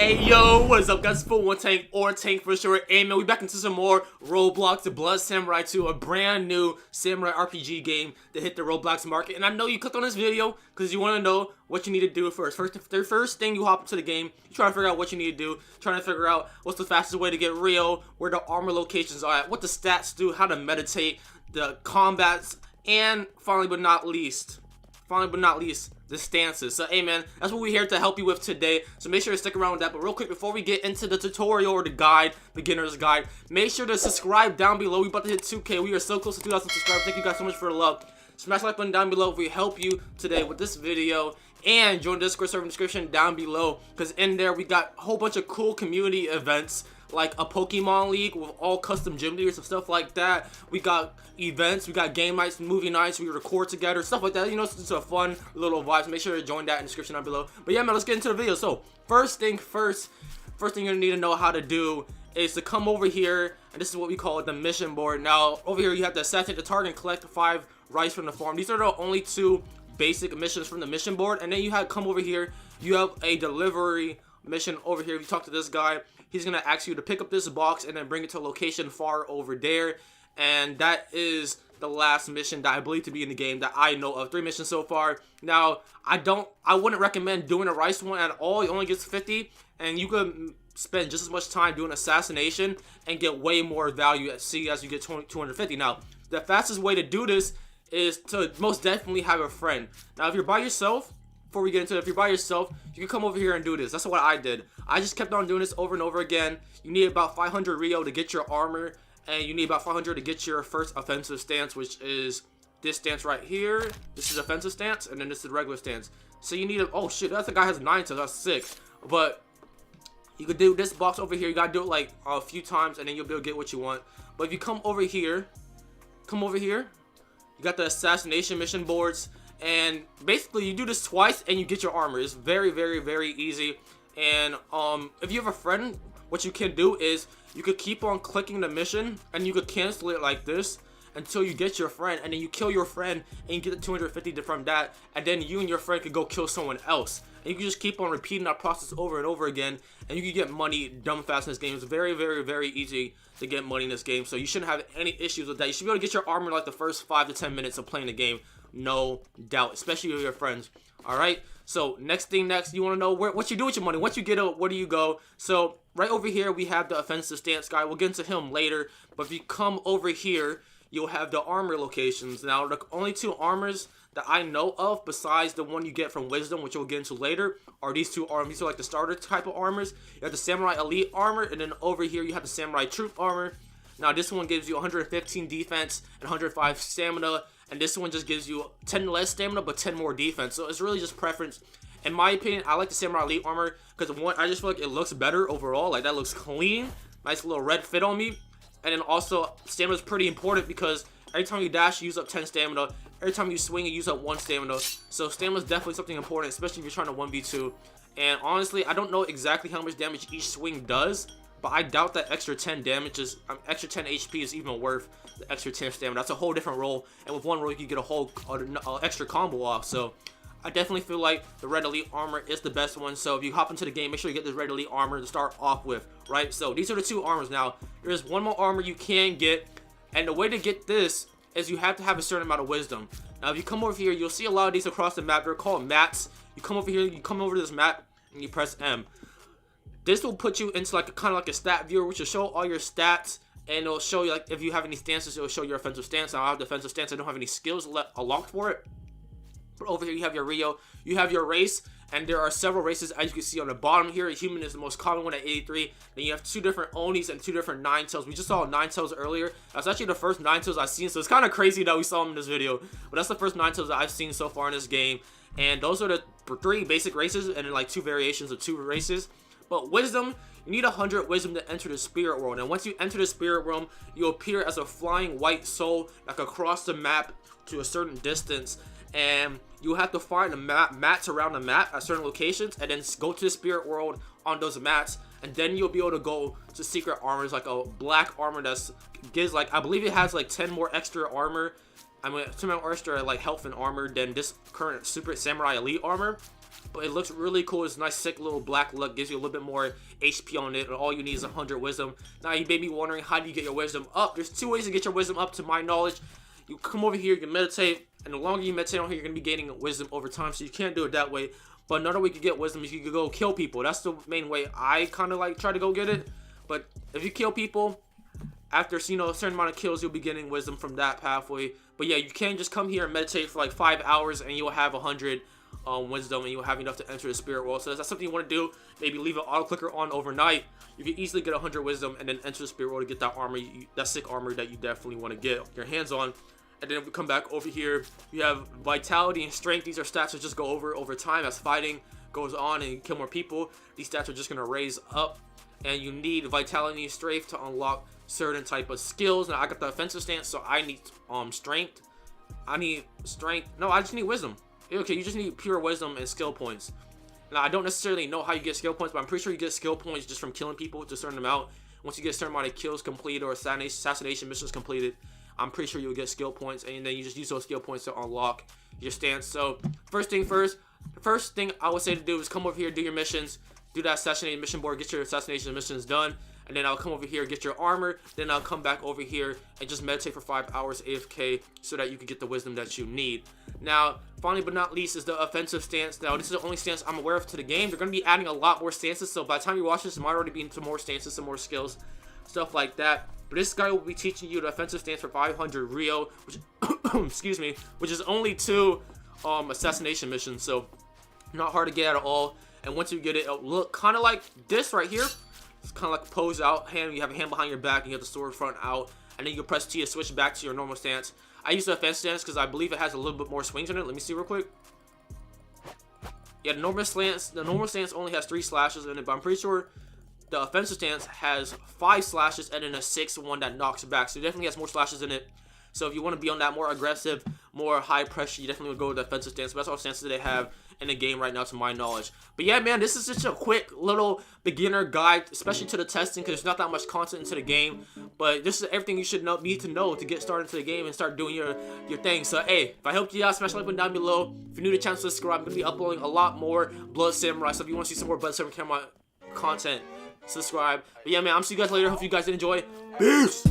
Hey yo, what is up guys? Full one tank or tank for sure. Hey man, we back into some more Roblox The Blood Samurai 2, a brand new samurai RPG game that hit the Roblox market. And I know you clicked on this video because you want to know what you need to do first. First thing you hop into the game, you try to figure out what you need to do, trying to figure out what's the fastest way to get RYO, where the armor locations are at, what the stats do, how to meditate, the combats, and finally but not least, the stances. So hey man, that's what we're here to help you with today, so make sure to stick around with that. But real quick, before we get into the tutorial or the guide, beginner's guide, make sure to subscribe down below. We about to hit 2K. We are so close to 2,000 subscribers. Thank you guys so much for the love. Smash the like button down below if we help you today with this video, and join the Discord server in the description down below, because in there we got a whole bunch of cool community events, like a Pokemon League with all custom gym leaders and stuff like that. We got events, we got game nights, movie nights, we record together, stuff like that. You know, it's just a fun little vibe. Make sure to join that in the description down below. But yeah man, let's get into the video. So first thing you're gonna need to know how to do is to come over here, and this is what we call the mission board. Now over here you have to assassinate the target and collect 5 rice from the farm. These are the only 2 basic missions from the mission board. And then you have come over here, you have a delivery mission over here. If you talk to this guy, he's gonna ask you to pick up this box and then bring it to a location far over there. And that is the last mission that I believe to be in the game that I know of. 3 missions so far. Now I wouldn't recommend doing a rice one at all. It only gets 50, and you could spend just as much time doing assassination and get way more value as you get 250. Now the fastest way to do this is to most definitely have a friend. Now if you're by yourself, before we get into it, if you're by yourself, you can come over here and do this. That's what I did. I just kept on doing this over and over again. You need about 500 RYO to get your armor, and you need about 500 to get your first offensive stance, which is this stance right here. This is offensive stance, and then this is regular stance. So you need a, oh shit, that guy has 9, so that's 6. But you could do this box over here. You gotta do it like a few times, and then you'll be able to get what you want. But if you come over here, you got the assassination mission boards. And basically you do this twice and you get your armor. It's very easy. And if you have a friend, what you can do is you could keep on clicking the mission and you could cancel it like this until you get your friend, and then you kill your friend and you get the 250 from that, and then you and your friend could go kill someone else, and you can just keep on repeating that process over and over again, and you can get money dumb fast in this game. It's very easy to get money in this game, so you shouldn't have any issues with that. You should be able to get your armor like the first 5 to 10 minutes of playing the game, no doubt, especially with your friends. All right, so next, you want to know what you do with your money. Once you get it, where do you go? So right over here we have the offensive stance guy. We'll get into him later, but if you come over here, you'll have the armor locations. Now the only 2 armors that I know of besides the one you get from Wisdom, which we'll get into later, are these 2 armors. These are like the starter type of armors. You have the Samurai Elite armor, and then over here you have the Samurai Troop armor. Now this one gives you 115 defense and 105 stamina, and this one just gives you 10 less stamina but 10 more defense. So it's really just preference. In my opinion, I like the Samurai Elite armor because one, I just feel like it looks better overall. Like that looks clean, nice little red fit on me. And then also stamina is pretty important because every time you dash you use up 10 stamina. Every time you swing you use up 1 stamina. So stamina is definitely something important, especially if you're trying to 1v2. And honestly, I don't know exactly how much damage each swing does, but I doubt that extra 10 damage is, extra 10 HP is even worth the extra 10 stamina. That's a whole different roll, and with one roll you can get a whole extra combo off. So I definitely feel like the Red Elite armor is the best one. So if you hop into the game, make sure you get this Red Elite armor to start off with, right? So these are the 2 armors. Now there's one more armor you can get, and the way to get this is you have to have a certain amount of wisdom. Now if you come over here, you'll see a lot of these across the map. They're called mats. You come over here, you come over to this map, and you press M. This will put you into like kind of like a stat viewer, which will show all your stats, and it'll show you like if you have any stances, it'll show your offensive stance. Now I have defensive stance. I don't have any skills unlocked for it. But over here you have your RYO, you have your race, and there are several races as you can see on the bottom here. Human is the most common one at 83. Then you have 2 different Onis and 2 different Ninetales. We just saw Ninetales earlier. That's actually the first Ninetales I've seen, so it's kind of crazy that we saw him in this video. But that's the first Ninetales that I've seen so far in this game. And those are the 3 basic races, and then like 2 variations of 2 races. But Wisdom, you need 100 Wisdom to enter the Spirit World. And once you enter the Spirit Realm, you appear as a flying white soul like across the map to a certain distance. And you have to find the mats around the map at certain locations, and then go to the Spirit World on those mats, and then you'll be able to go to secret armors, like a black armor that gives like, I believe it has like 10 more extra armor. I mean 10 more extra like health and armor than this current Super Samurai Elite armor. but it looks really cool. It's a nice, sick little black look. Gives you a little bit more HP on it, and all you need is 100 wisdom. Now you may be wondering, how do you get your wisdom up? There's 2 ways to get your wisdom up, to my knowledge. You come over here, you can meditate, and the longer you meditate on here, you're going to be gaining wisdom over time, so you can't do it that way. But another way you can get wisdom is you can go kill people. That's the main way I kind of like try to go get it. But if you kill people, after, you know, a certain amount of kills, you'll be getting wisdom from that pathway. But yeah, you can just come here and meditate for like 5 hours, and you'll have 100 wisdom, and you'll have enough to enter the spirit world. So if that's something you want to do, maybe leave an auto clicker on overnight. You can easily get 100 wisdom and then enter the spirit world to get that armor, that sick armor that you definitely want to get your hands on. And then if we come back over here, you have vitality and strength. These are stats that just go over time as fighting goes on and you kill more people. These stats are just going to raise up, and you need vitality and strength to unlock certain type of skills. Now I got the offensive stance, so I need strength. I need strength. No, I just need wisdom. Okay, you just need pure wisdom and skill points. Now I don't necessarily know how you get skill points, but I'm pretty sure you get skill points just from killing people to a certain amount. Once you get a certain amount of kills completed or assassination missions completed, I'm pretty sure you'll get skill points, and then you just use those skill points to unlock your stance. So first thing first, the first thing I would say to do is come over here, do your missions, do that assassination mission board, get your assassination missions done, and then I'll come over here, get your armor, then I'll come back over here and just meditate for 5 hours AFK so that you can get the wisdom that you need. Now, finally but not least is the offensive stance. Now, this is the only stance I'm aware of to the game. They're going to be adding a lot more stances, so by the time you watch this, it might already be into more stances, some more skills, stuff like that. But this guy will be teaching you the offensive stance for 500 RYO, which, excuse me, which is only 2 assassination missions, so not hard to get at all. And once you get it, it'll look kind of like this right here. It's kind of like a pose out hand. You have a hand behind your back, and you have the sword front out, and then you can press T to switch back to your normal stance. I use the offensive stance because I believe it has a little bit more swings in it. Let me see real quick. Yeah, the normal stance only has 3 slashes in it, but I'm pretty sure the offensive stance has 5 slashes and then a 6th one that knocks back. So it definitely has more slashes in it. So if you want to be on that more aggressive, more high pressure, you definitely would go with the offensive stance. But that's all stances they have in the game right now, to my knowledge. But yeah, man, this is just a quick little beginner guide, especially to the testing, because there's not that much content into the game. But this is everything you should need to know to get started into the game and start doing your thing. So hey, if I helped you out, smash the like button down below. If you're new to the channel, subscribe. I'm going to be uploading a lot more Blood Samurai. So if you want to see some more Blood Samurai content, subscribe. But yeah, man, I'm see you guys later. Hope you guys did enjoy. Peace!